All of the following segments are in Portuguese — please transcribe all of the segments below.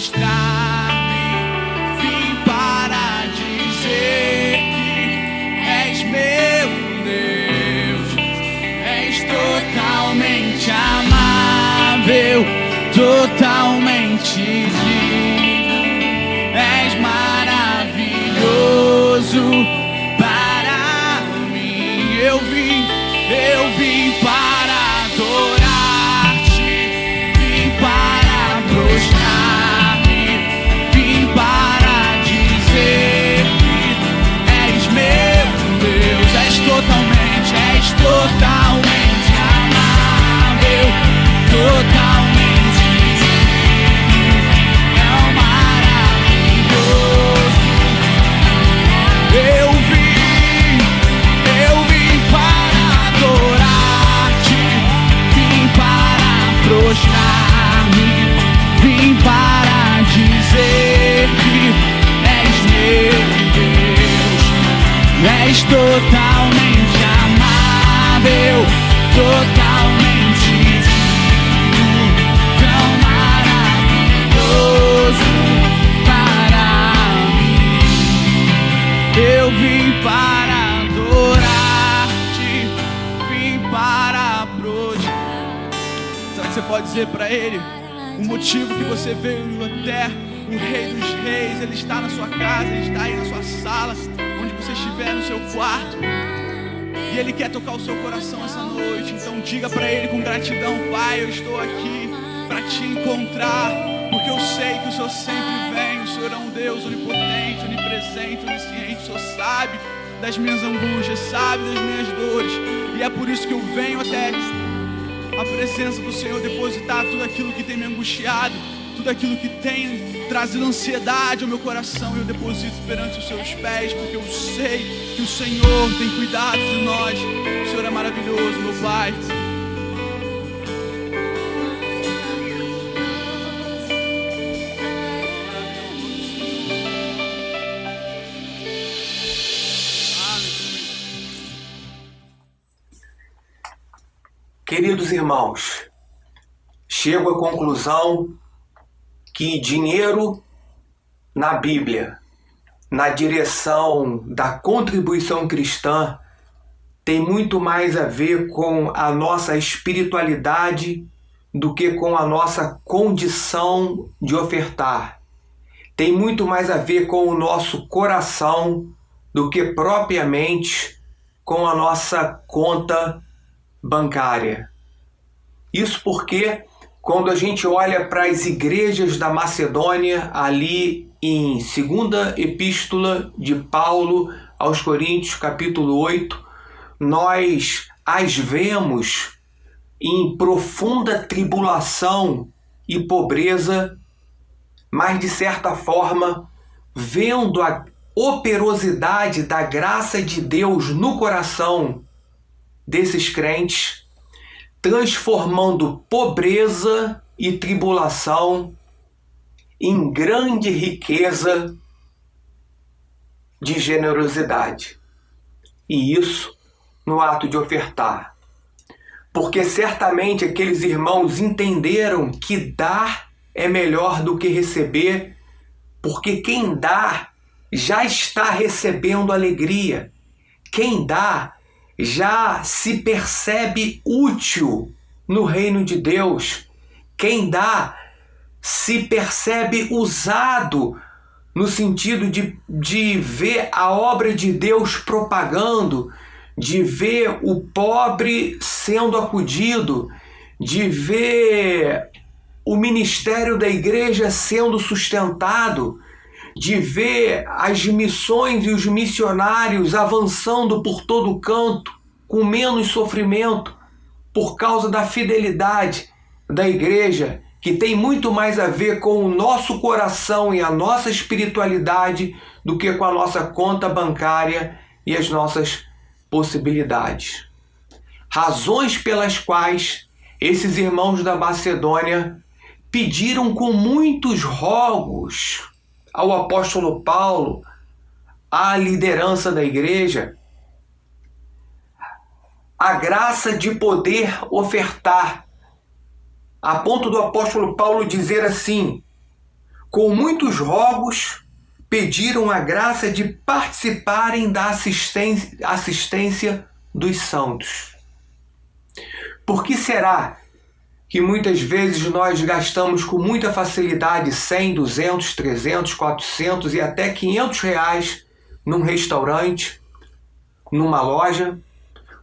prostrar-me, vim para dizer que és meu Deus, és totalmente amável, totalmente digno, és maravilhoso para mim. Eu vim para adorar-te, vim para prostrar-me, vim para dizer que és meu Deus, és totalmente amável, totalmente digno, é maravilhoso. Eu vim para adorar-te, vim para prostrar-me, vim para dizer que és meu Deus, és totalmente amável, totalmente digno, tão maravilhoso para mim. Eu vim para adorar-te, vim para prostrar. Sabe o que você pode dizer para ele? O motivo que você veio até o Rei dos Reis, ele está na sua casa, ele está aí na sua sala, onde você estiver, no seu quarto, e ele quer tocar o seu coração essa noite. Então diga para ele com gratidão: Pai, eu estou aqui para te encontrar, porque eu sei que o Senhor sempre vem. O Senhor é um Deus onipotente, onipresente, onisciente. O Senhor sabe das minhas angústias, sabe das minhas dores, e é por isso que eu venho até a presença do Senhor depositar tudo aquilo que tem me angustiado, tudo aquilo que tem trazido ansiedade ao meu coração. Eu deposito perante os seus pés, porque eu sei que o Senhor tem cuidado de nós. O Senhor é maravilhoso, meu Pai. Queridos irmãos, chego à conclusão que dinheiro na Bíblia, na direção da contribuição cristã, tem muito mais a ver com a nossa espiritualidade do que com a nossa condição de ofertar. Tem muito mais a ver com o nosso coração do que propriamente com a nossa conta bancária. Isso porque quando a gente olha para as igrejas da Macedônia, ali em 2ª Epístola de Paulo aos Coríntios, capítulo 8, nós as vemos em profunda tribulação e pobreza, mas de certa forma, vendo a operosidade da graça de Deus no coração desses crentes, transformando pobreza e tribulação em grande riqueza de generosidade. E isso no ato de ofertar. Porque certamente aqueles irmãos entenderam que dar é melhor do que receber, porque quem dá já está recebendo alegria. Quem dá já se percebe útil no reino de Deus. Quem dá se percebe usado no sentido de ver a obra de Deus propagando, de ver o pobre sendo acudido, de ver o ministério da igreja sendo sustentado, de ver as missões e os missionários avançando por todo canto, com menos sofrimento, por causa da fidelidade da igreja, que tem muito mais a ver com o nosso coração e a nossa espiritualidade do que com a nossa conta bancária e as nossas possibilidades. Razões pelas quais esses irmãos da Macedônia pediram com muitos rogos ao apóstolo Paulo, à liderança da igreja, a graça de poder ofertar, a ponto do apóstolo Paulo dizer assim: com muitos rogos, pediram a graça de participarem da assistência dos santos. Por que será que muitas vezes nós gastamos com muita facilidade 100, 200, 300, 400 e até 500 reais num restaurante, numa loja,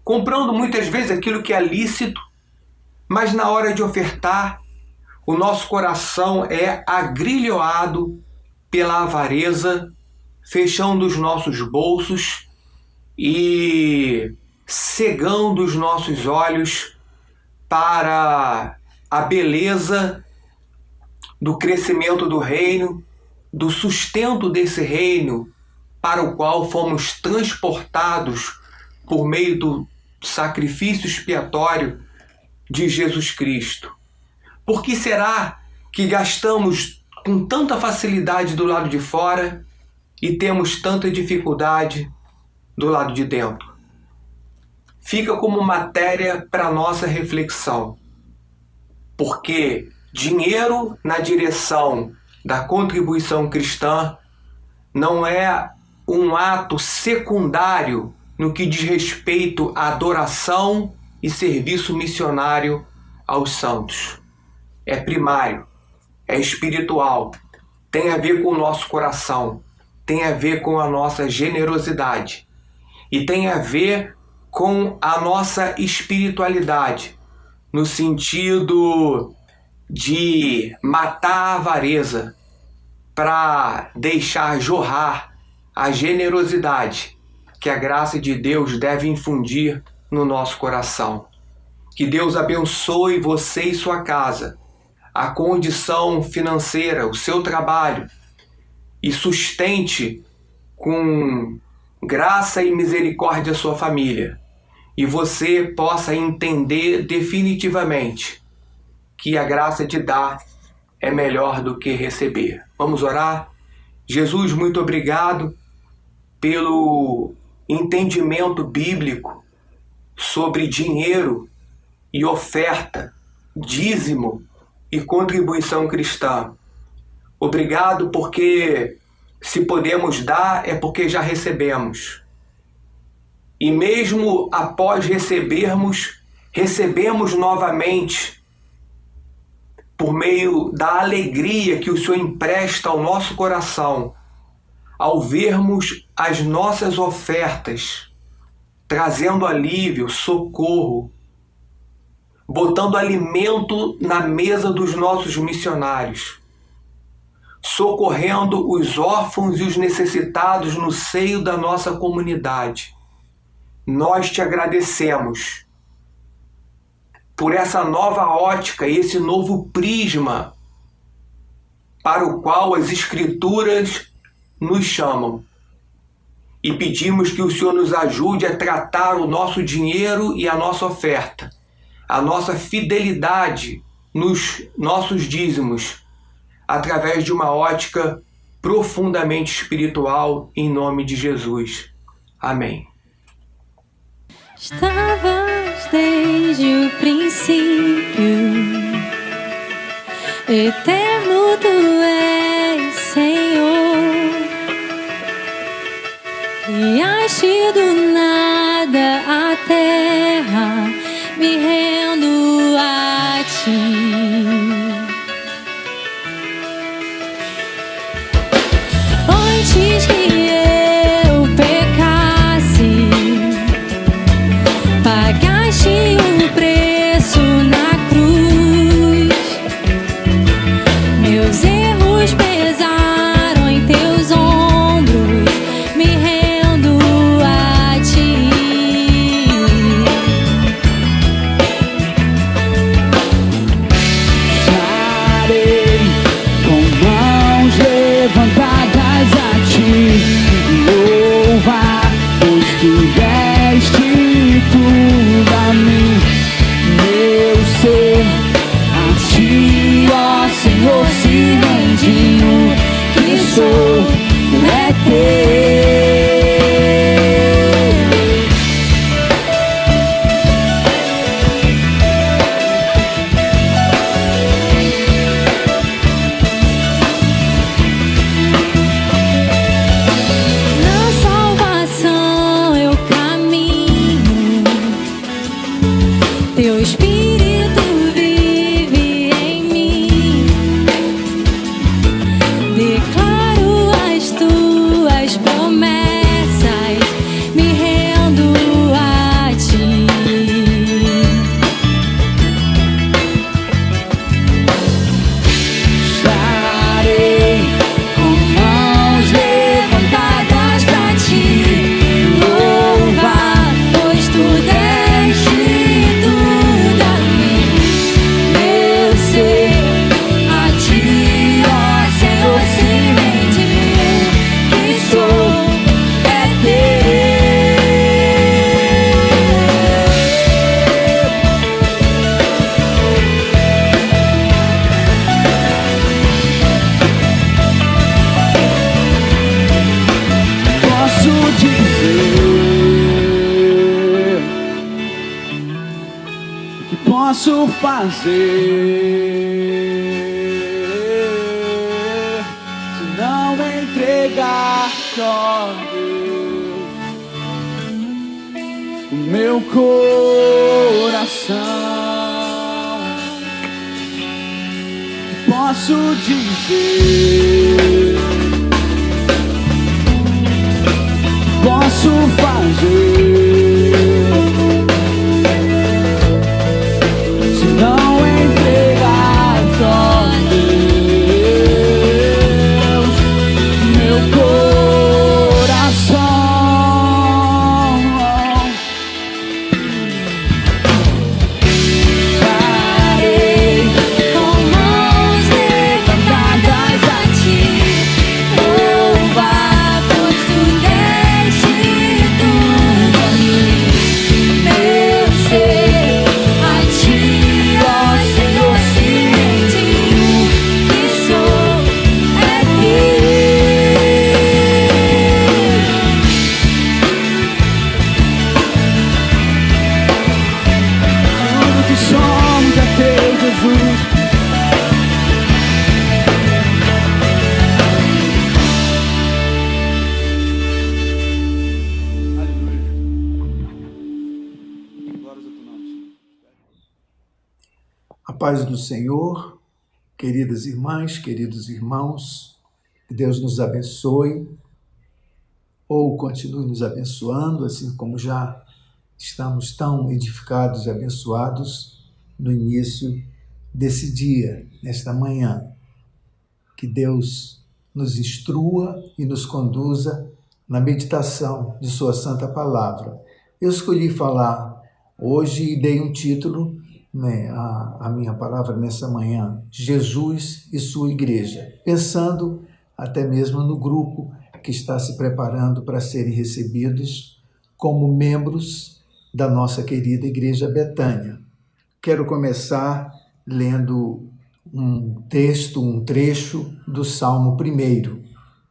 comprando muitas vezes aquilo que é lícito, mas na hora de ofertar, o nosso coração é agrilhoado pela avareza, fechando os nossos bolsos e cegando os nossos olhos para a beleza do crescimento do reino, do sustento desse reino para o qual fomos transportados por meio do sacrifício expiatório de Jesus Cristo. Por que será que gastamos com tanta facilidade do lado de fora e temos tanta dificuldade do lado de dentro? Fica como matéria para nossa reflexão. Porque dinheiro na direção da contribuição cristã não é um ato secundário no que diz respeito à adoração e serviço missionário aos santos. É primário, é espiritual, tem a ver com o nosso coração, tem a ver com a nossa generosidade e tem a ver com a nossa espiritualidade, no sentido de matar a avareza para deixar jorrar a generosidade que a graça de Deus deve infundir no nosso coração. Que Deus abençoe você e sua casa, a condição financeira, o seu trabalho, e sustente com graça e misericórdia a sua família, e você possa entender definitivamente que a graça de dar é melhor do que receber. Vamos orar? Jesus, muito obrigado pelo entendimento bíblico sobre dinheiro e oferta, dízimo e contribuição cristã. Obrigado porque se podemos dar é porque já recebemos. E mesmo após recebermos, recebemos novamente por meio da alegria que o Senhor empresta ao nosso coração ao vermos as nossas ofertas trazendo alívio, socorro, botando alimento na mesa dos nossos missionários, socorrendo os órfãos e os necessitados no seio da nossa comunidade. Nós te agradecemos por essa nova ótica e esse novo prisma para o qual as Escrituras nos chamam. E pedimos que o Senhor nos ajude a tratar o nosso dinheiro e a nossa oferta, a nossa fidelidade nos nossos dízimos, através de uma ótica profundamente espiritual, em nome de Jesus. Amém. Estavas desde o princípio, eterno tu és, Senhor. Criaste do nada a terra, me rendo a ti. Antes que eu pecasse, pagaste um preço na cruz. Meus erros pesaram em teus ombros, me rendo a ti. Estarei com mãos levantadas a ti. posso fazer se não entregar, ó Deus, o meu coração? Posso dizer, posso fazer se não entregar, ó Deus, meu coração? Parei com mãos levantadas a ti, louvar, pois tu deste tudo a mim. Meu ser a ti, ó Senhor, cimentinho que sou é Tudo que somos é teu, Jesus. Aleluia. Glórias a teu nome. A paz do Senhor, queridas irmãs, queridos irmãos, que Deus nos abençoe ou continue nos abençoando, assim como já estamos tão edificados e abençoados no início desse dia, nesta manhã. Que Deus nos instrua e nos conduza na meditação de sua santa palavra. Eu escolhi falar hoje e dei um título, a minha palavra nessa manhã, Jesus e sua igreja, pensando até mesmo no grupo que está se preparando para serem recebidos como membros da nossa querida Igreja Betânia. Quero começar lendo um texto, um trecho do Salmo 1,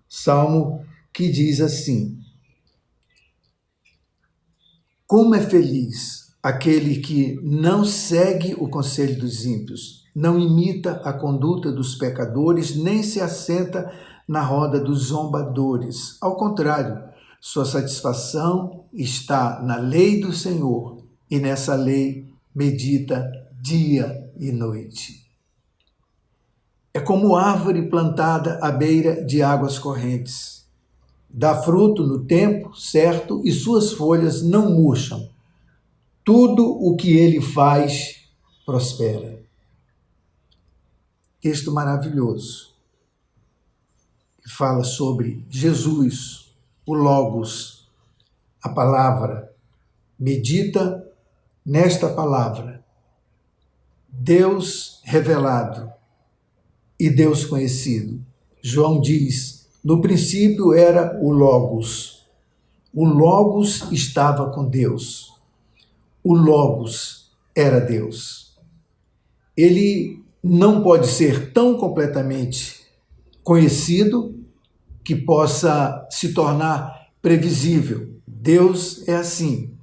Salmo que diz assim: como é feliz aquele que não segue o conselho dos ímpios, não imita a conduta dos pecadores, nem se assenta na roda dos zombadores. Ao contrário, sua satisfação está na lei do Senhor, e nessa lei medita dia e noite. É como árvore plantada à beira de águas correntes. Dá fruto no tempo certo e suas folhas não murcham. Tudo o que ele faz prospera. Texto maravilhoso, que fala sobre Jesus, o Logos, a palavra. Medita nesta palavra. Deus revelado e Deus conhecido. João diz, no princípio era o Logos. O Logos estava com Deus. O Logos era Deus. Ele não pode ser tão completamente conhecido que possa se tornar previsível. Deus é assim.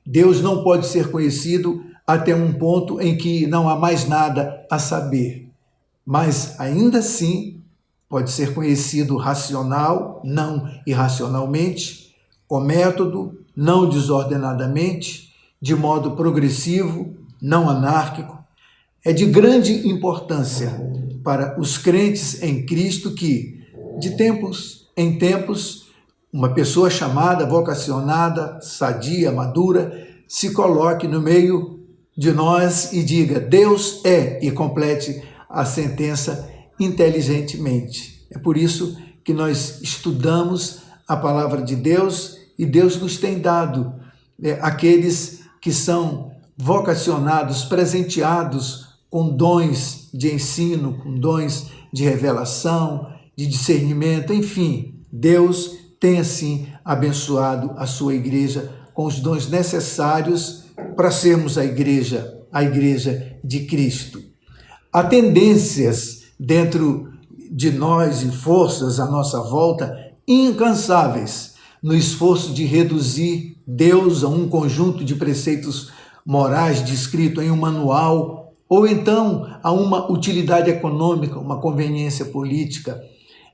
Deus não pode ser conhecido até um ponto em que não há mais nada a saber. Mas ainda assim pode ser conhecido racional, não irracionalmente, com método, não desordenadamente, de modo progressivo, não anárquico. É de grande importância para os crentes em Cristo que, de tempos em tempos, uma pessoa chamada, vocacionada, sadia, madura, se coloque no meio de nós e diga: Deus é, e complete a sentença inteligentemente. É por isso que nós estudamos a palavra de Deus e Deus nos tem dado aqueles que são vocacionados, presenteados com dons de ensino, com dons de revelação, de discernimento, enfim, Deus tem assim abençoado a sua igreja com os dons necessários para sermos a igreja de Cristo. Há tendências dentro de nós e forças à nossa volta incansáveis no esforço de reduzir Deus a um conjunto de preceitos morais descrito em um manual, ou então a uma utilidade econômica, uma conveniência política.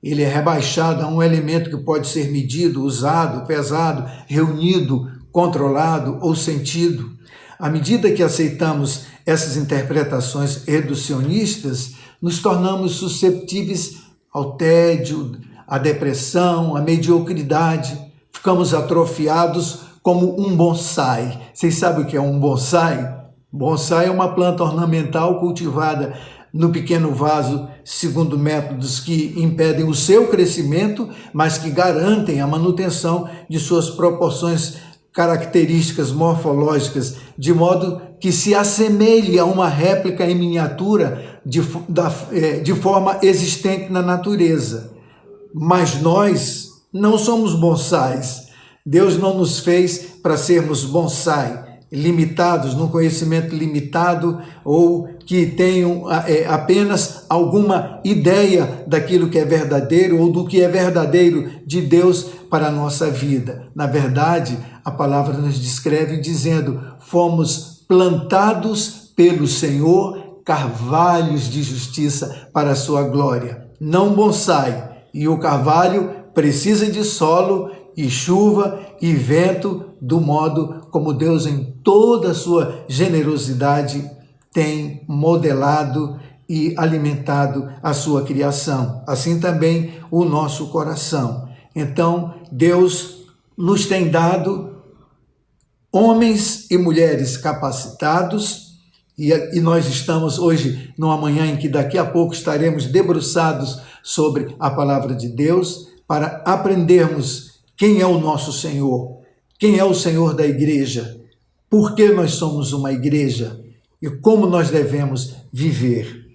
Ele é rebaixado a um elemento que pode ser medido, usado, pesado, reunido, controlado ou sentido. À medida que aceitamos essas interpretações reducionistas, nos tornamos susceptíveis ao tédio, à depressão, à mediocridade. Ficamos atrofiados como um bonsai. Vocês sabem o que é um bonsai? Bonsai é uma planta ornamental cultivada no pequeno vaso, segundo métodos que impedem o seu crescimento, mas que garantem a manutenção de suas proporções características morfológicas, de modo que se assemelhe a uma réplica em miniatura de forma existente na natureza. Mas nós não somos bonsais. Deus não nos fez para sermos bonsai, limitados, num conhecimento limitado ou que tenham apenas alguma ideia daquilo que é verdadeiro ou do que é verdadeiro de Deus para a nossa vida. Na verdade, a palavra nos descreve dizendo: fomos plantados pelo Senhor, carvalhos de justiça para a sua glória. Não bonsai. E o carvalho precisa de solo e chuva e vento, do modo como Deus, em toda a sua generosidade, tem modelado e alimentado a sua criação. Assim também o nosso coração. Então, Deus nos tem dado homens e mulheres capacitados, e nós estamos hoje numa manhã em que daqui a pouco estaremos debruçados sobre a palavra de Deus para aprendermos quem é o nosso Senhor, quem é o Senhor da igreja, por que nós somos uma igreja e como nós devemos viver.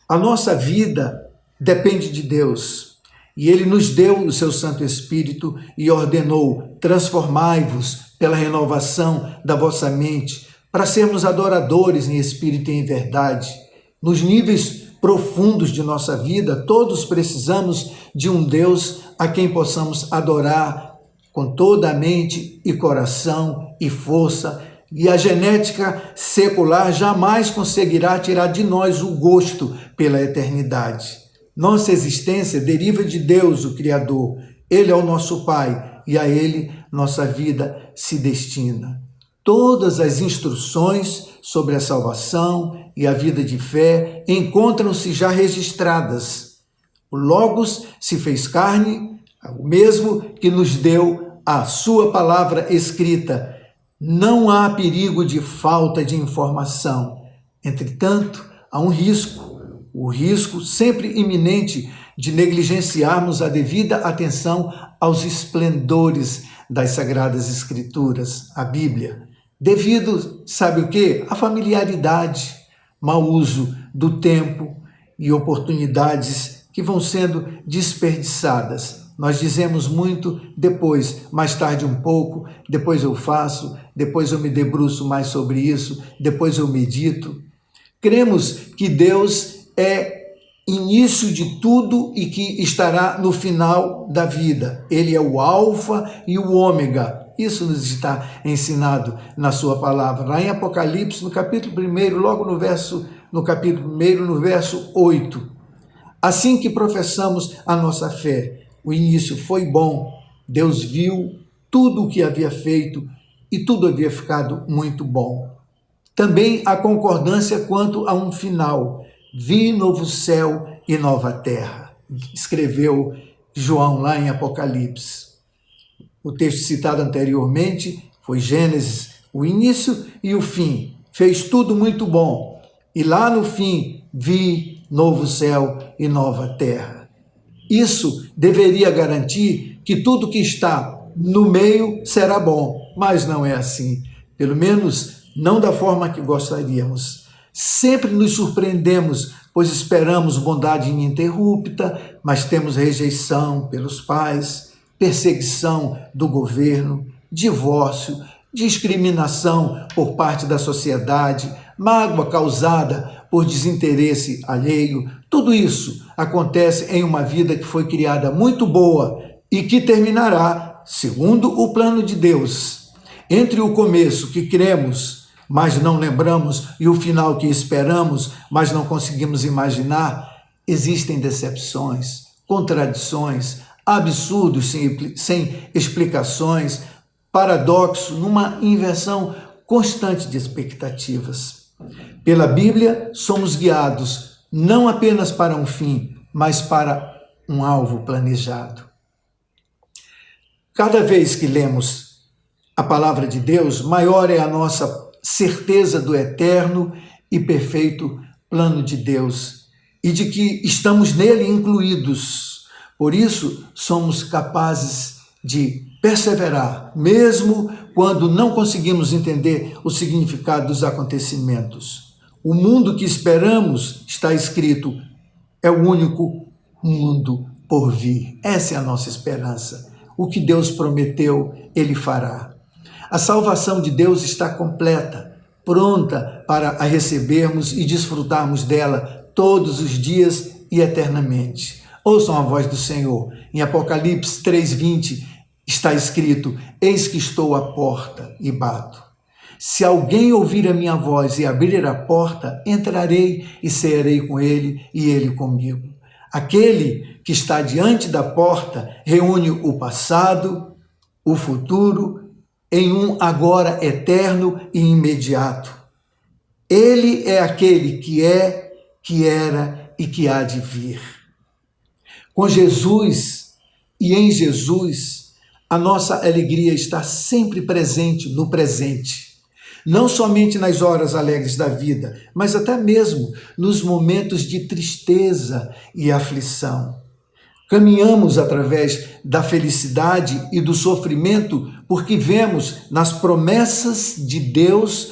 A nossa vida depende de Deus e Ele nos deu o seu Santo Espírito e ordenou: transformai-vos pela renovação da vossa mente, para sermos adoradores em espírito e em verdade. Nos níveis profundos de nossa vida, todos precisamos de um Deus a quem possamos adorar com toda a mente e coração e força, e a genética secular jamais conseguirá tirar de nós o gosto pela eternidade. Nossa existência deriva de Deus, o Criador. Ele é o nosso Pai e a Ele nossa vida se destina. Todas as instruções sobre a salvação e a vida de fé encontram-se já registradas. O Logos se fez carne, o mesmo que nos deu a sua palavra escrita. Não há perigo de falta de informação. Entretanto, há um risco, o risco sempre iminente de negligenciarmos a devida atenção aos esplendores das Sagradas Escrituras, a Bíblia. Devido, sabe o quê? A familiaridade, mau uso do tempo e oportunidades que vão sendo desperdiçadas. Nós dizemos muito depois, mais tarde um pouco, depois eu faço, depois eu me debruço mais sobre isso, depois eu medito. Cremos que Deus é início de tudo e que estará no final da vida. Ele é o alfa e o ômega. Isso nos está ensinado na sua palavra. Lá em Apocalipse, no capítulo 1, logo no capítulo 1, no verso 8. Assim que professamos a nossa fé, o início foi bom, Deus viu tudo o que havia feito e tudo havia ficado muito bom. Também há concordância quanto a um final. Vi novo céu e nova terra, escreveu João lá em Apocalipse. O texto citado anteriormente foi Gênesis, o início e o fim. Fez tudo muito bom. E lá no fim, vi novo céu e nova terra. Isso deveria garantir que tudo que está no meio será bom, mas não é assim. Pelo menos não da forma que gostaríamos. Sempre nos surpreendemos, pois esperamos bondade ininterrupta, mas temos rejeição pelos pais, perseguição do governo, divórcio, discriminação por parte da sociedade, mágoa causada por desinteresse alheio. Tudo isso acontece em uma vida que foi criada muito boa e que terminará segundo o plano de Deus. Entre o começo que cremos, mas não lembramos, e o final que esperamos, mas não conseguimos imaginar, existem decepções, contradições, absurdos sem explicações, paradoxo, numa inversão constante de expectativas. Pela Bíblia, somos guiados não apenas para um fim, mas para um alvo planejado. Cada vez que lemos a palavra de Deus, maior é a nossa certeza do eterno e perfeito plano de Deus e de que estamos nele incluídos. Por isso, somos capazes de perseverar, mesmo quando não conseguimos entender o significado dos acontecimentos. O mundo que esperamos, está escrito, é o único mundo por vir. Essa é a nossa esperança. O que Deus prometeu, Ele fará. A salvação de Deus está completa, pronta para a recebermos e desfrutarmos dela todos os dias e eternamente. Ouçam a voz do Senhor. Em Apocalipse 3:20 está escrito: eis que estou à porta e bato. Se alguém ouvir a minha voz e abrir a porta, entrarei e cearei com ele e ele comigo. Aquele que está diante da porta reúne o passado, o futuro, em um agora eterno e imediato. Ele é aquele que é, que era e que há de vir. Com Jesus e em Jesus, a nossa alegria está sempre presente no presente. Não somente nas horas alegres da vida, mas até mesmo nos momentos de tristeza e aflição. Caminhamos através da felicidade e do sofrimento porque vemos nas promessas de Deus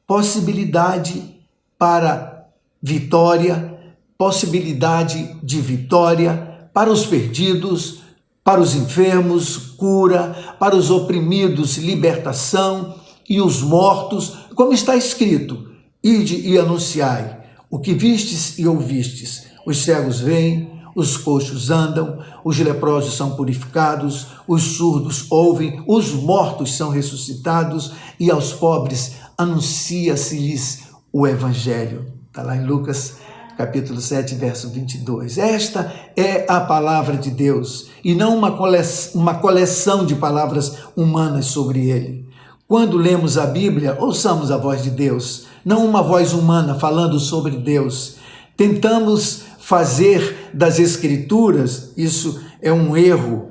possibilidade para vitória, possibilidade de vitória para os perdidos, para os enfermos, cura, para os oprimidos, libertação, e os mortos, como está escrito: ide e anunciai o que vistes e ouvistes. Os cegos veem, os coxos andam, os leprosos são purificados, os surdos ouvem, os mortos são ressuscitados e aos pobres anuncia-se-lhes o evangelho. Está lá em Lucas capítulo 7, verso 22. Esta é a palavra de Deus e não uma coleção de palavras humanas sobre ele. Quando lemos a Bíblia, ouçamos a voz de Deus, não uma voz humana falando sobre Deus. Tentamos fazer das Escrituras, isso é um erro,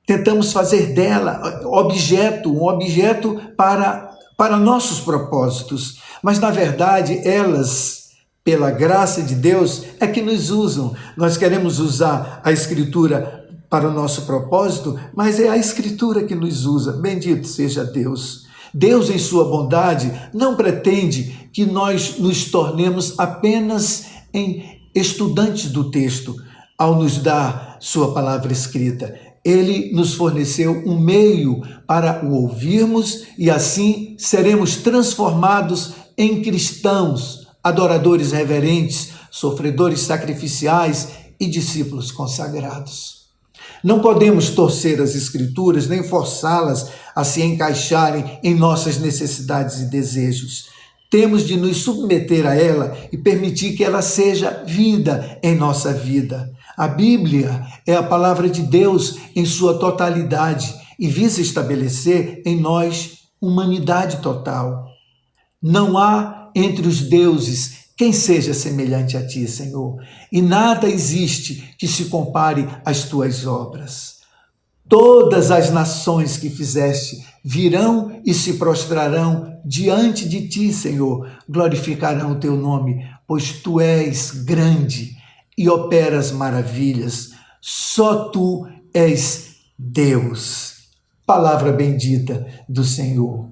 tentamos fazer dela um objeto para nossos propósitos, mas na verdade elas, pela graça de Deus, é que nos usam. Nós queremos usar a Escritura para o nosso propósito, mas é a Escritura que nos usa. Bendito seja Deus. Deus, em sua bondade, não pretende que nós nos tornemos apenas em estudantes do texto ao nos dar sua palavra escrita. Ele nos forneceu um meio para o ouvirmos e assim seremos transformados em cristãos, adoradores reverentes, sofredores sacrificiais e discípulos consagrados. Não podemos torcer as Escrituras nem forçá-las a se encaixarem em nossas necessidades e desejos. Temos de nos submeter a ela e permitir que ela seja vida em nossa vida. A Bíblia é a palavra de Deus em sua totalidade e visa estabelecer em nós humanidade total. Não há entre os deuses quem seja semelhante a ti, Senhor, e nada existe que se compare às tuas obras. Todas as nações que fizeste virão e se prostrarão diante de ti, Senhor, glorificarão o teu nome, pois tu és grande e operas maravilhas. Só tu és Deus. Palavra bendita do Senhor.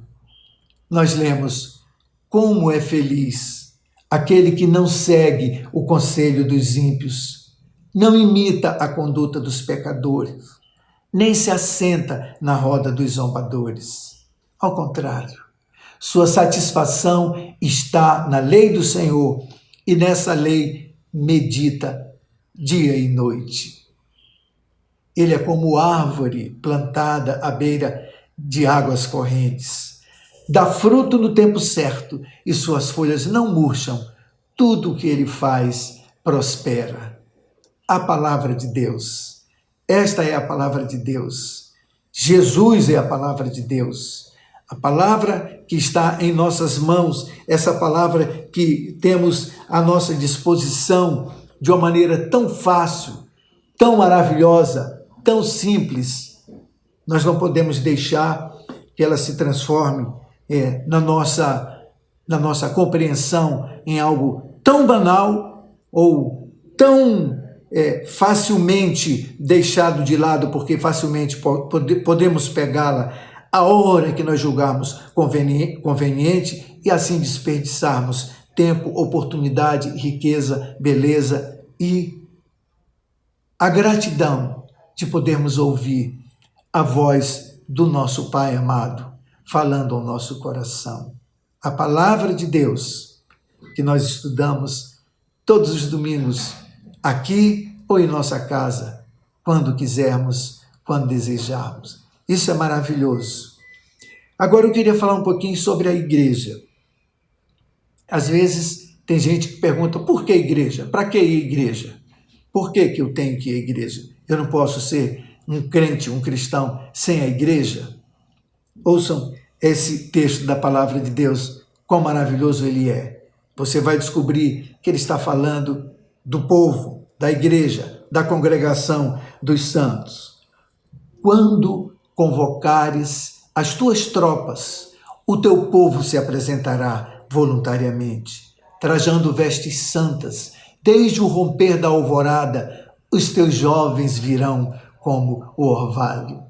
Nós lemos: como é feliz aquele que não segue o conselho dos ímpios, não imita a conduta dos pecadores, nem se assenta na roda dos zombadores. Ao contrário, sua satisfação está na lei do Senhor e nessa lei medita dia e noite. Ele é como árvore plantada à beira de águas correntes. Dá fruto no tempo certo e suas folhas não murcham. Tudo o que ele faz prospera. A palavra de Deus. Esta é a palavra de Deus. Jesus é a palavra de Deus. A palavra que está em nossas mãos, essa palavra que temos à nossa disposição de uma maneira tão fácil, tão maravilhosa, tão simples. Nós não podemos deixar que ela se transforme na nossa compreensão em algo tão banal ou tão facilmente deixado de lado, porque facilmente podemos pegá-la a hora que nós julgarmos conveniente e assim desperdiçarmos tempo, oportunidade, riqueza, beleza e a gratidão de podermos ouvir a voz do nosso Pai amado falando ao nosso coração. A palavra de Deus que nós estudamos todos os domingos aqui ou em nossa casa, quando quisermos, quando desejarmos. Isso é maravilhoso. Agora eu queria falar um pouquinho sobre a igreja. Às vezes tem gente que pergunta, por que igreja? Para que igreja? Por que eu tenho que ir à igreja? Eu não posso ser um crente, um cristão, sem a igreja? Ouçam esse texto da palavra de Deus, quão maravilhoso ele é. Você vai descobrir que ele está falando do povo, da igreja, da congregação dos santos. Quando convocares as tuas tropas, o teu povo se apresentará voluntariamente, trajando vestes santas. Desde o romper da alvorada, os teus jovens virão como o orvalho.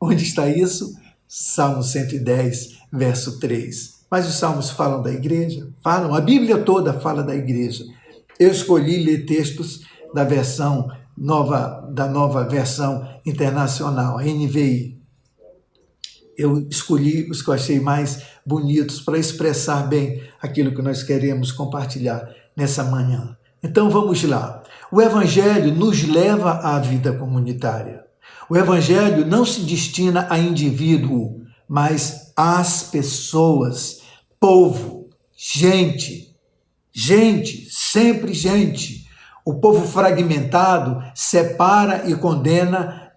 Onde está isso? Salmo 110, verso 3. Mas os salmos falam da igreja? Falam, a Bíblia toda fala da igreja. Eu escolhi ler textos da nova versão internacional, a NVI. Eu escolhi os que eu achei mais bonitos para expressar bem aquilo que nós queremos compartilhar nessa manhã. Então vamos lá. O Evangelho nos leva à vida comunitária. O Evangelho não se destina a indivíduo, mas às pessoas, povo, gente, sempre gente. O povo fragmentado separa e condena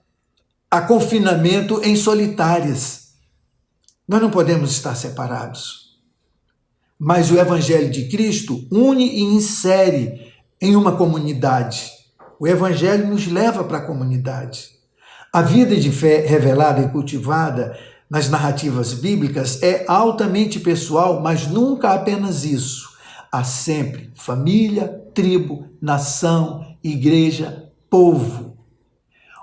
a confinamento em solitárias. Nós não podemos estar separados. Mas o Evangelho de Cristo une e insere em uma comunidade. O Evangelho nos leva para a comunidade. A vida de fé revelada e cultivada nas narrativas bíblicas é altamente pessoal, mas nunca apenas isso. Há sempre família, tribo, nação, igreja, povo.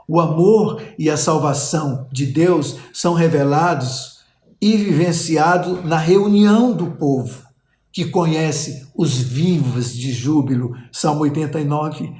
O amor e a salvação de Deus são revelados e vivenciados na reunião do povo, que conhece os vivos de júbilo. Salmo 89,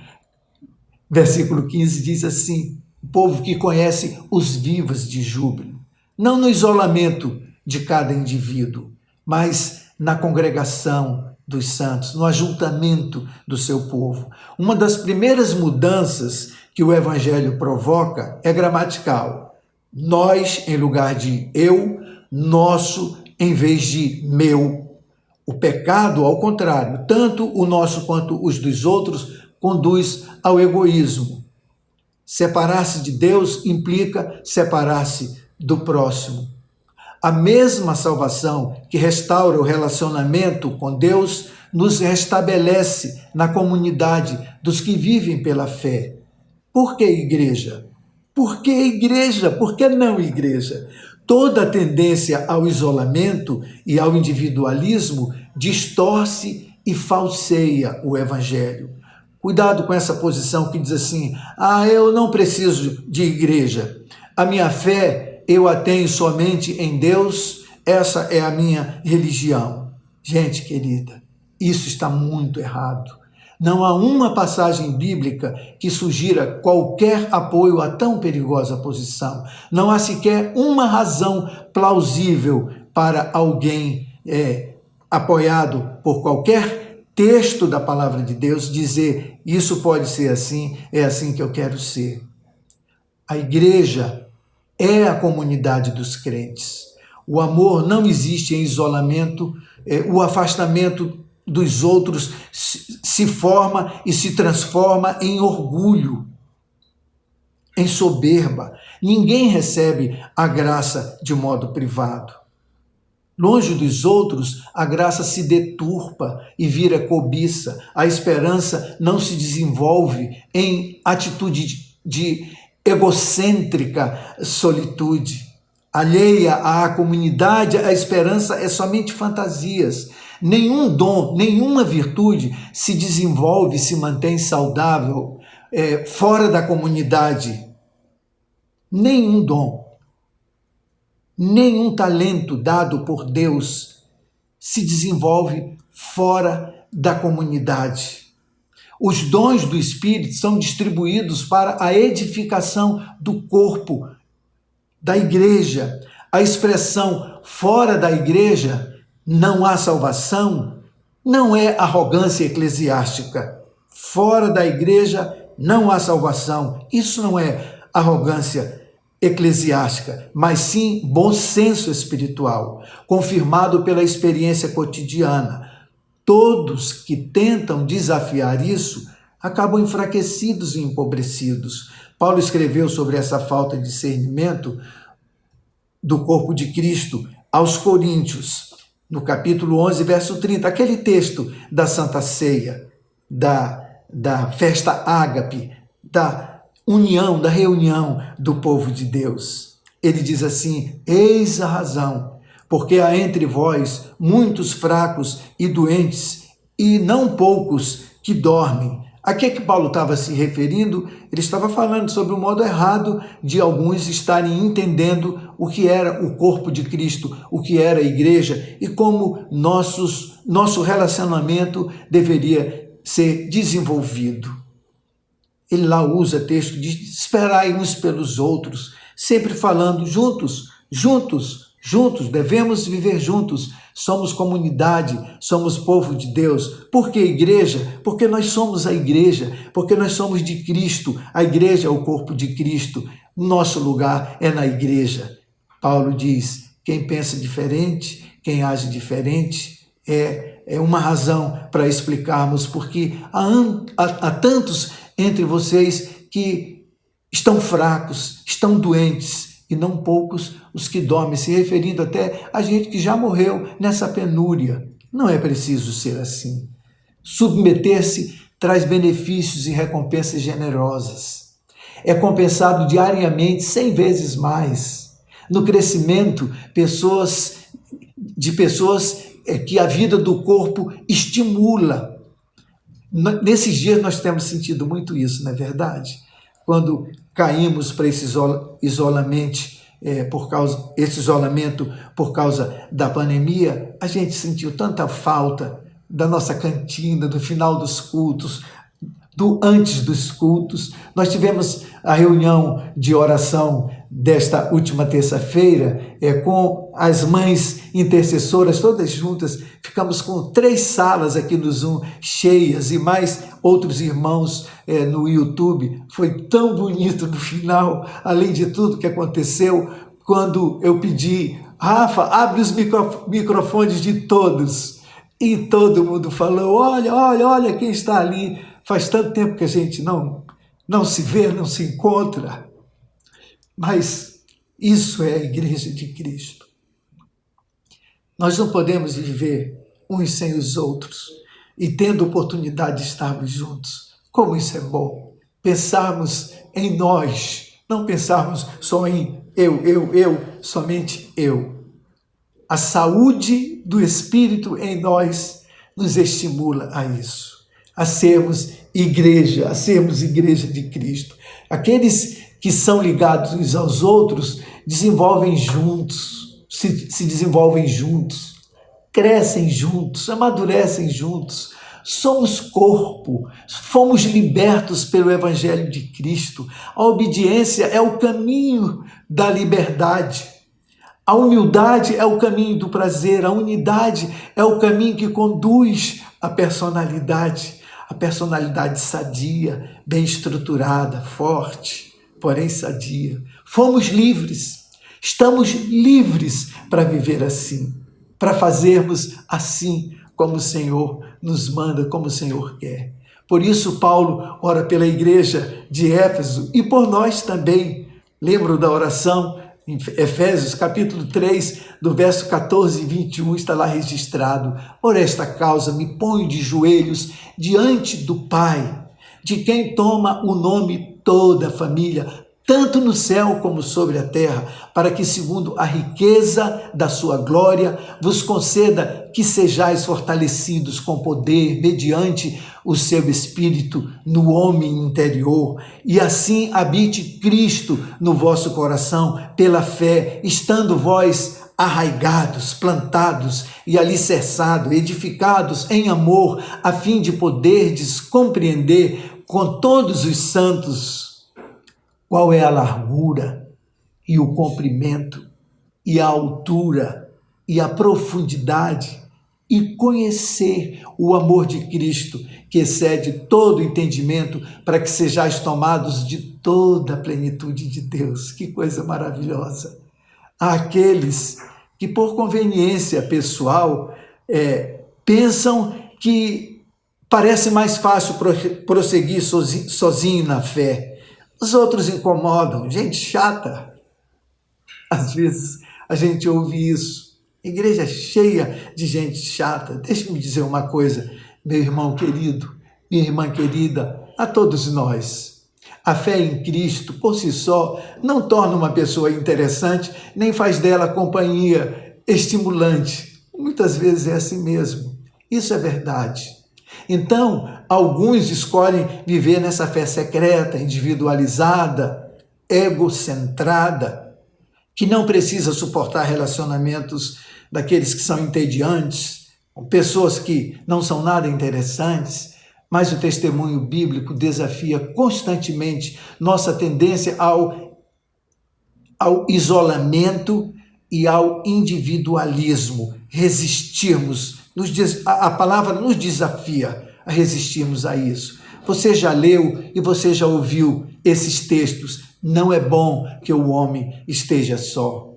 versículo 15 diz assim, o povo que conhece os vivos de júbilo. Não no isolamento de cada indivíduo, mas na congregação dos santos, no ajuntamento do seu povo. Uma das primeiras mudanças que o Evangelho provoca é gramatical. Nós em lugar de eu, nosso em vez de meu. O pecado, ao contrário, tanto o nosso quanto os dos outros, conduz ao egoísmo. Separar-se de Deus implica separar-se do próximo. A mesma salvação que restaura o relacionamento com Deus nos restabelece na comunidade dos que vivem pela fé. Por que igreja? Por que igreja? Por que não igreja? Toda tendência ao isolamento e ao individualismo distorce e falseia o Evangelho. Cuidado com essa posição que diz assim, eu não preciso de igreja, a minha fé eu a tenho somente em Deus, essa é a minha religião. Gente querida, isso está muito errado. Não há uma passagem bíblica que sugira qualquer apoio a tão perigosa posição. Não há sequer uma razão plausível para alguém apoiado por qualquer texto da palavra de Deus dizer isso pode ser assim, é assim que eu quero ser. A igreja é a comunidade dos crentes. O amor não existe em isolamento, o afastamento dos outros se forma e se transforma em orgulho, em soberba. Ninguém recebe a graça de modo privado. Longe dos outros, a graça se deturpa e vira cobiça. A esperança não se desenvolve em atitude de egocêntrica solitude. Alheia à comunidade, a esperança é somente fantasias. Nenhum dom, nenhuma virtude se desenvolve, se mantém saudável fora da comunidade. Nenhum dom. Nenhum talento dado por Deus se desenvolve fora da comunidade. Os dons do Espírito são distribuídos para a edificação do corpo, da igreja. A expressão fora da igreja não há salvação não é arrogância eclesiástica. Fora da igreja não há salvação. Isso não é arrogância eclesiástica, mas sim bom senso espiritual, confirmado pela experiência cotidiana. Todos que tentam desafiar isso acabam enfraquecidos e empobrecidos. Paulo escreveu sobre essa falta de discernimento do corpo de Cristo aos Coríntios, no capítulo 11, verso 30, aquele texto da Santa Ceia, da festa ágape, da união, da reunião do povo de Deus. Ele diz assim: eis a razão, porque há entre vós muitos fracos e doentes, e não poucos que dormem. A que Paulo estava se referindo? Ele estava falando sobre o modo errado de alguns estarem entendendo o que era o corpo de Cristo, o que era a igreja e como nosso relacionamento deveria ser desenvolvido. Ele lá usa texto de esperai uns pelos outros, sempre falando juntos, devemos viver juntos. Somos comunidade, somos povo de Deus. Por que igreja? Porque nós somos a igreja, porque nós somos de Cristo. A igreja é o corpo de Cristo. Nosso lugar é na igreja. Paulo diz: quem pensa diferente, quem age diferente, é uma razão para explicarmos porque há tantos entre vocês que estão fracos, estão doentes, e não poucos os que dormem, se referindo até a gente que já morreu nessa penúria. Não é preciso ser assim. Submeter-se traz benefícios e recompensas generosas. É compensado diariamente 100 vezes mais. No crescimento, pessoas que a vida do corpo estimula. Nesses dias nós temos sentido muito isso, não é verdade? Quando caímos para esse isolamento por causa da pandemia, a gente sentiu tanta falta da nossa cantina, do final dos cultos, do antes dos cultos. Nós tivemos a reunião de oração desta última terça-feira com as mães intercessoras, todas juntas. Ficamos com 3 salas aqui no Zoom cheias e mais outros irmãos no YouTube. Foi tão bonito no final, além de tudo que aconteceu, quando eu pedi: Rafa, abre os microfones de todos. E todo mundo falou: olha quem está ali. Faz tanto tempo que a gente não se vê, não se encontra. Mas isso é a igreja de Cristo. Nós não podemos viver uns sem os outros e tendo oportunidade de estarmos juntos. Como isso é bom. Pensarmos em nós, não pensarmos só em eu, somente eu. A saúde do Espírito em nós nos estimula a isso. A sermos igreja de Cristo. Aqueles que são ligados uns aos outros desenvolvem juntos, se desenvolvem juntos, crescem juntos, amadurecem juntos. Somos corpo, fomos libertos pelo Evangelho de Cristo. A obediência é o caminho da liberdade. A humildade é o caminho do prazer. A unidade é o caminho que conduz à personalidade. A personalidade sadia, bem estruturada, forte, porém sadia. Fomos livres, estamos livres para viver assim, para fazermos assim como o Senhor nos manda, como o Senhor quer. Por isso Paulo ora pela igreja de Éfeso e por nós também. Lembro da oração em Efésios capítulo 3, do verso 14 e 21, está lá registrado: por esta causa me ponho de joelhos diante do Pai, de quem toma o nome toda a família, tanto no céu como sobre a terra, para que, segundo a riqueza da sua glória, vos conceda que sejais fortalecidos com poder mediante o seu Espírito no homem interior, e assim habite Cristo no vosso coração pela fé, estando vós arraigados, plantados e alicerçados, edificados em amor, a fim de poderdes compreender com todos os santos qual é a largura e o comprimento e a altura e a profundidade, e conhecer o amor de Cristo, que excede todo entendimento, para que sejais tomados de toda a plenitude de Deus. Que coisa maravilhosa! Há aqueles que, por conveniência pessoal, pensam que parece mais fácil prosseguir sozinho na fé. Os outros incomodam, gente chata. Às vezes a gente ouve isso. Igreja cheia de gente chata. Deixe-me dizer uma coisa, meu irmão querido, minha irmã querida, a todos nós. A fé em Cristo, por si só, não torna uma pessoa interessante, nem faz dela companhia estimulante. Muitas vezes é assim mesmo. Isso é verdade. Então, alguns escolhem viver nessa fé secreta, individualizada, egocentrada, que não precisa suportar relacionamentos daqueles que são entediantes, com pessoas que não são nada interessantes, mas o testemunho bíblico desafia constantemente nossa tendência ao isolamento e ao individualismo. Resistirmos, a palavra nos desafia a resistirmos a isso. Você já leu e você já ouviu esses textos: não é bom que o homem esteja só.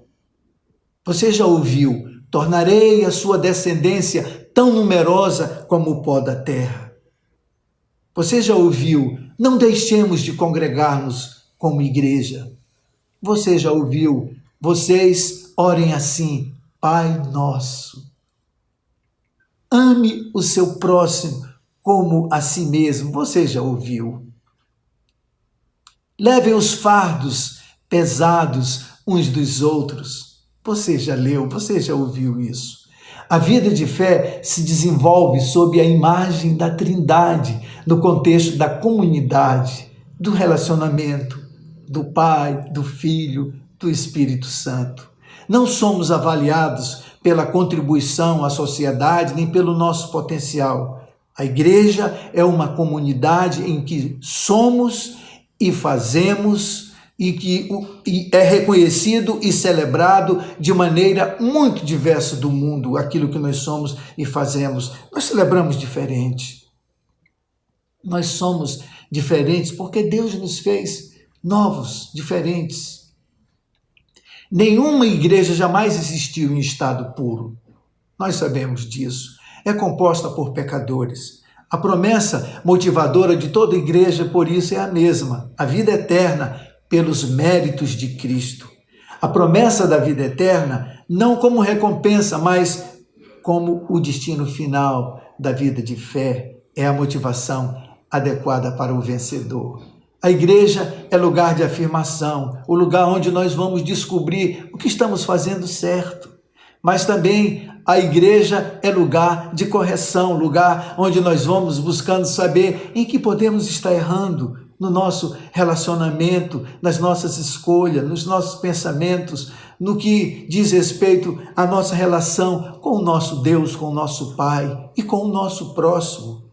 Você já ouviu: tornarei a sua descendência tão numerosa como o pó da terra. Você já ouviu: não deixemos de congregar-nos como igreja. Você já ouviu: vocês orem assim: Pai nosso. Ame o seu próximo como a si mesmo. Você já ouviu? Levem os fardos pesados uns dos outros. Você já leu, você já ouviu isso. A vida de fé se desenvolve sob a imagem da Trindade, no contexto da comunidade, do relacionamento, do Pai, do Filho, do Espírito Santo. Não somos avaliados pela contribuição à sociedade, nem pelo nosso potencial. A igreja é uma comunidade em que somos e fazemos e é reconhecido e celebrado de maneira muito diversa do mundo aquilo que nós somos e fazemos. Nós celebramos diferente. Nós somos diferentes porque Deus nos fez novos, diferentes. Nenhuma igreja jamais existiu em estado puro. Nós sabemos disso. É composta por pecadores. A promessa motivadora de toda igreja, por isso, é a mesma: a vida eterna pelos méritos de Cristo. A promessa da vida eterna não como recompensa, mas como o destino final da vida de fé. É a motivação adequada para o vencedor. A igreja é lugar de afirmação, o lugar onde nós vamos descobrir o que estamos fazendo certo. Mas também a igreja é lugar de correção, lugar onde nós vamos buscando saber em que podemos estar errando no nosso relacionamento, nas nossas escolhas, nos nossos pensamentos, no que diz respeito à nossa relação com o nosso Deus, com o nosso Pai e com o nosso próximo.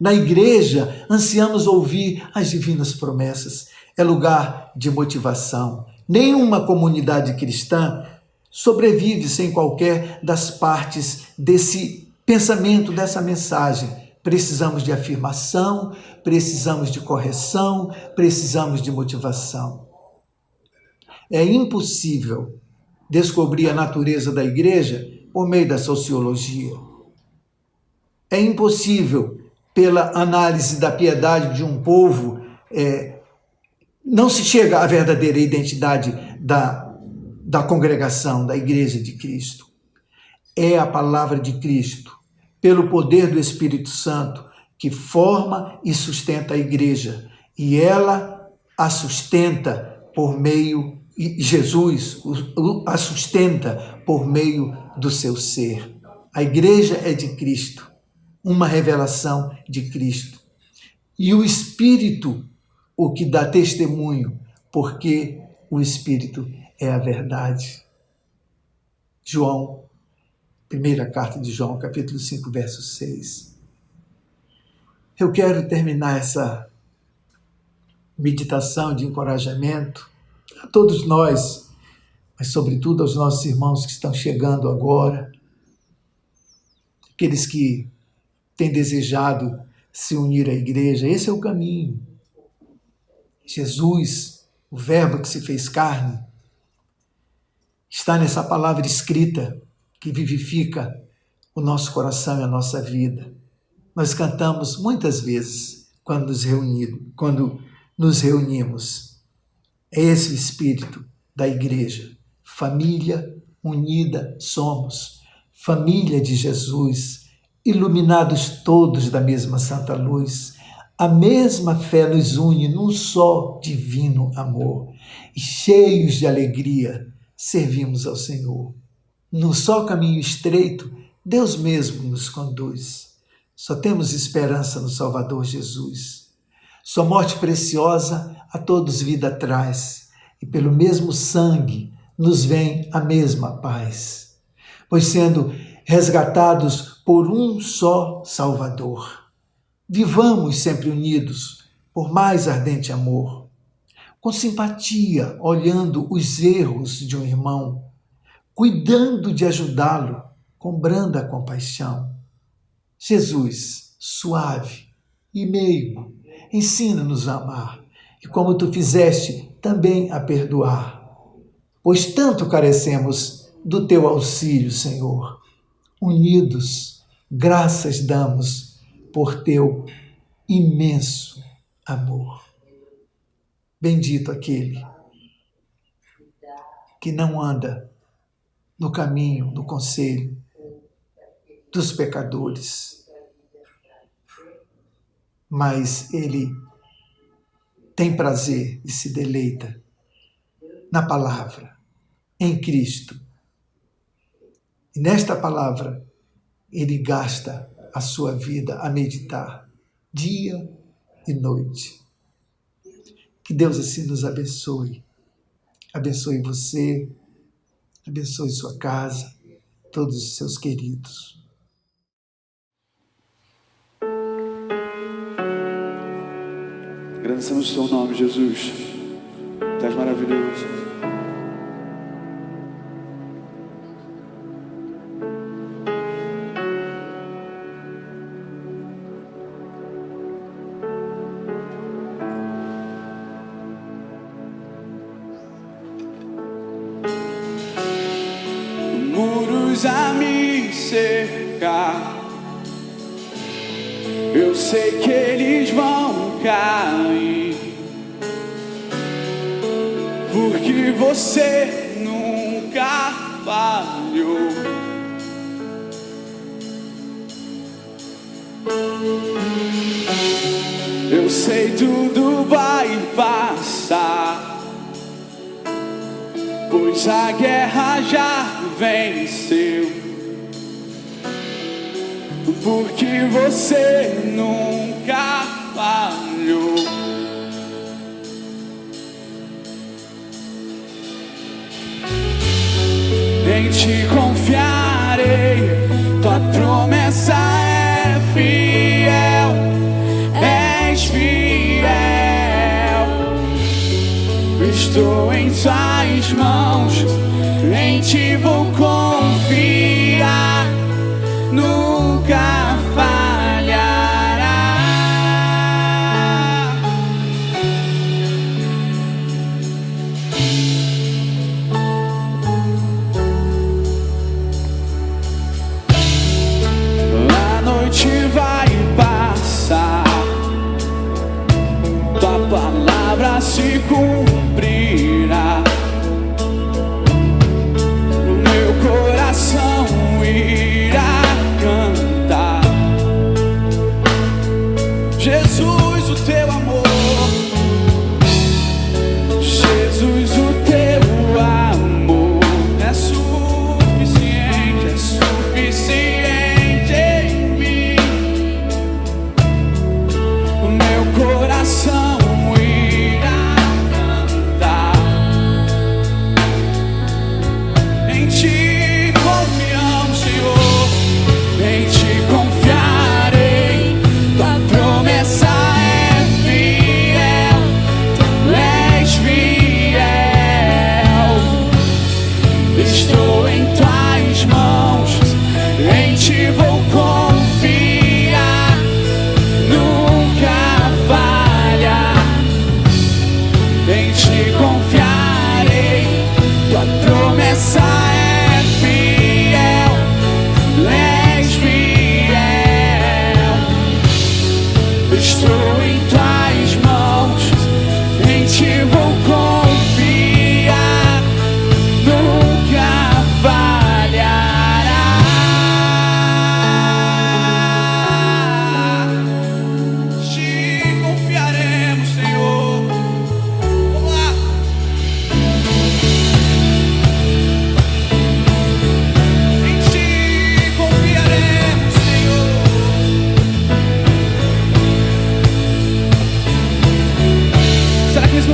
Na igreja, ansiamos ouvir as divinas promessas. É lugar de motivação. Nenhuma comunidade cristã sobrevive sem qualquer das partes desse pensamento, dessa mensagem. Precisamos de afirmação, precisamos de correção, precisamos de motivação. É impossível descobrir a natureza da igreja por meio da sociologia. É impossível, pela análise da piedade de um povo, não se chega à verdadeira identidade da congregação, da igreja de Cristo. É a palavra de Cristo, pelo poder do Espírito Santo, que forma e sustenta a igreja. E ela a sustenta por meio, Jesus a sustenta por meio do seu ser. A igreja é de Cristo, uma revelação de Cristo. E o Espírito, o que dá testemunho, porque o Espírito é a verdade. João, primeira carta de João, capítulo 5, verso 6. Eu quero terminar essa meditação de encorajamento a todos nós, mas sobretudo aos nossos irmãos que estão chegando agora, aqueles que têm desejado se unir à igreja. Esse é o caminho. Jesus, o Verbo que se fez carne, está nessa palavra escrita que vivifica o nosso coração e a nossa vida. Nós cantamos muitas vezes quando nos reunimos. É esse o espírito da igreja. Família unida somos. Família de Jesus, iluminados todos da mesma santa luz. A mesma fé nos une num só divino amor. E cheios de alegria, servimos ao Senhor. Num só caminho estreito, Deus mesmo nos conduz. Só temos esperança no Salvador Jesus. Sua morte preciosa a todos vida traz, e pelo mesmo sangue nos vem a mesma paz. Pois sendo resgatados por um só Salvador, vivamos sempre unidos por mais ardente amor, com simpatia, olhando os erros de um irmão, cuidando de ajudá-lo com branda compaixão. Jesus, suave e meigo, ensina-nos a amar, e como tu fizeste, também a perdoar. Pois tanto carecemos do teu auxílio, Senhor. Unidos, graças damos por teu imenso amor. Bendito aquele que não anda no caminho, no conselho dos pecadores, mas ele tem prazer e se deleita na palavra, em Cristo. E nesta palavra, ele gasta a sua vida a meditar, dia e noite. Que Deus assim nos abençoe. Abençoe você, abençoe sua casa, todos os seus queridos. Agradecemos o seu nome, Jesus. Tu és maravilhoso. Muros a me cercar, eu sei que eles vão cair, porque você nunca falhou. Eu sei tudo vai passar, pois a guerra já venceu, porque você nunca falhou. Em ti confiarei, tua promessa é fiel, és fiel. Estou em tuas mãos, em ti vou confiar, nunca falhará.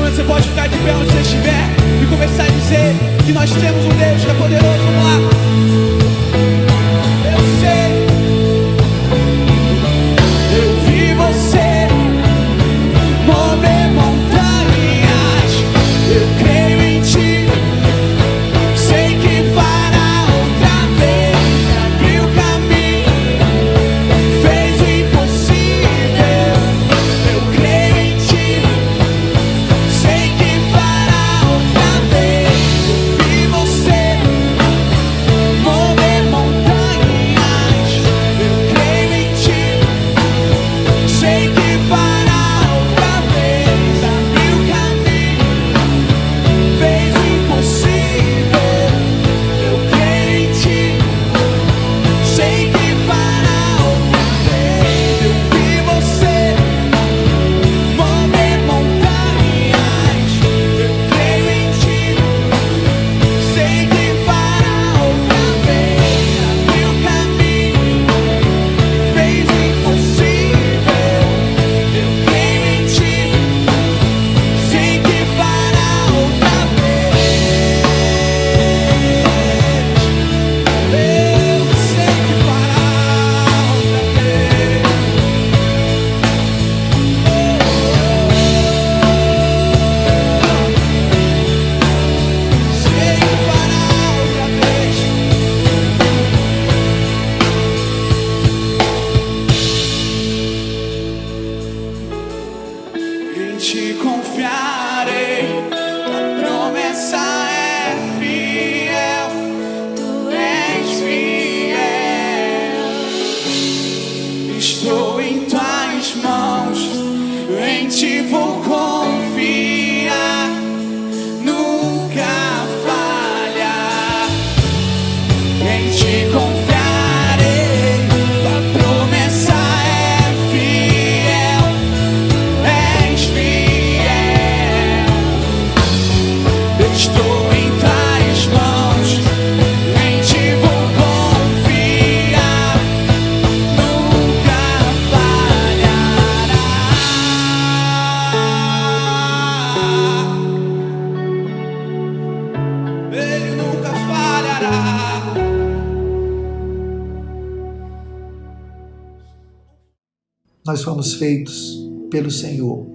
momento você pode ficar de pé onde você estiver e começar a dizer que nós temos um Deus que é poderoso. Vamos lá. Eu sei, eu vi você mover montanhas. Eu creio em ti, sei que fará outra vez. Abriu o caminho, fez o impossível. Eu creio em ti, sei que fará outra vez. Eu vi você mover montanhas. Eu creio em ti, sei que fará outra vez. Abriu o caminho, fez o impossível. Eu creio em ti, sei que fará outra vez. Eu vi você mover montanhas. Eu creio em ti, sei que fará outra vez. Abriu o caminho, fez o impossível. Eu creio em ti, sei que fará outra vez. Eu sei que fará outra vez. Sei que fará outra vez. Em ti confiarei, a promessa é fiel, tu és fiel. Estou em tuas mãos, em ti vou confiar, nunca falhar. Em ti confiarei, a promessa é fiel, és fiel. Estou em tuas mãos, em ti vou confiar, nunca falhará. Ele nunca falhará. Nós fomos feitos pelo Senhor.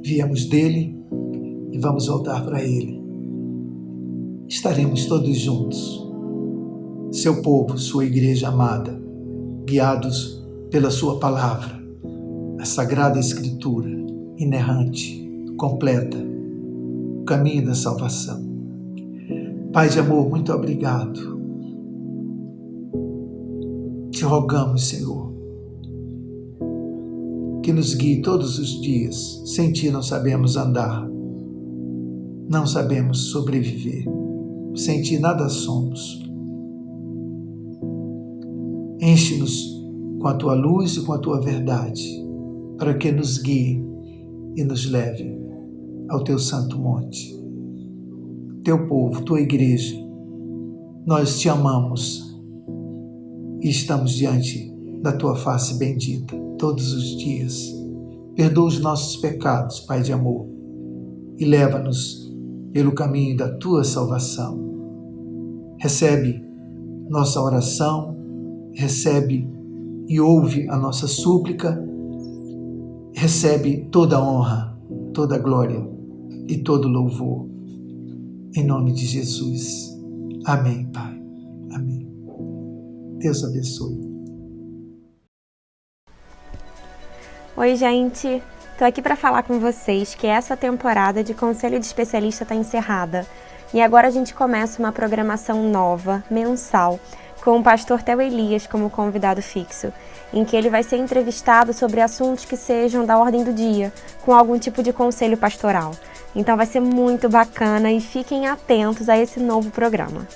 Viemos dele e vamos voltar para ele. Estaremos todos juntos. Seu povo, sua igreja amada, guiados pela sua palavra, a sagrada escritura, inerrante, completa, o caminho da salvação. Pai de amor, muito obrigado. Te rogamos, Senhor, que nos guie todos os dias. Sem ti não sabemos andar, não sabemos sobreviver. Sem ti nada somos. Enche-nos com a tua luz e com a tua verdade, para que nos guie e nos leve ao teu santo monte. Teu povo, tua igreja, nós te amamos e estamos diante da tua face bendita todos os dias. Perdoa os nossos pecados, Pai de amor, e leva-nos pelo caminho da tua salvação. Recebe nossa oração, recebe e ouve a nossa súplica, recebe toda a honra, toda a glória e todo o louvor. Em nome de Jesus. Amém, Pai. Amém. Deus abençoe. Oi, gente! Tô aqui para falar com vocês que essa temporada de Conselho de Especialista está encerrada. E agora a gente começa uma programação nova, mensal, com o pastor Theo Elias como convidado fixo, em que ele vai ser entrevistado sobre assuntos que sejam da ordem do dia, com algum tipo de conselho pastoral. Então vai ser muito bacana e fiquem atentos a esse novo programa.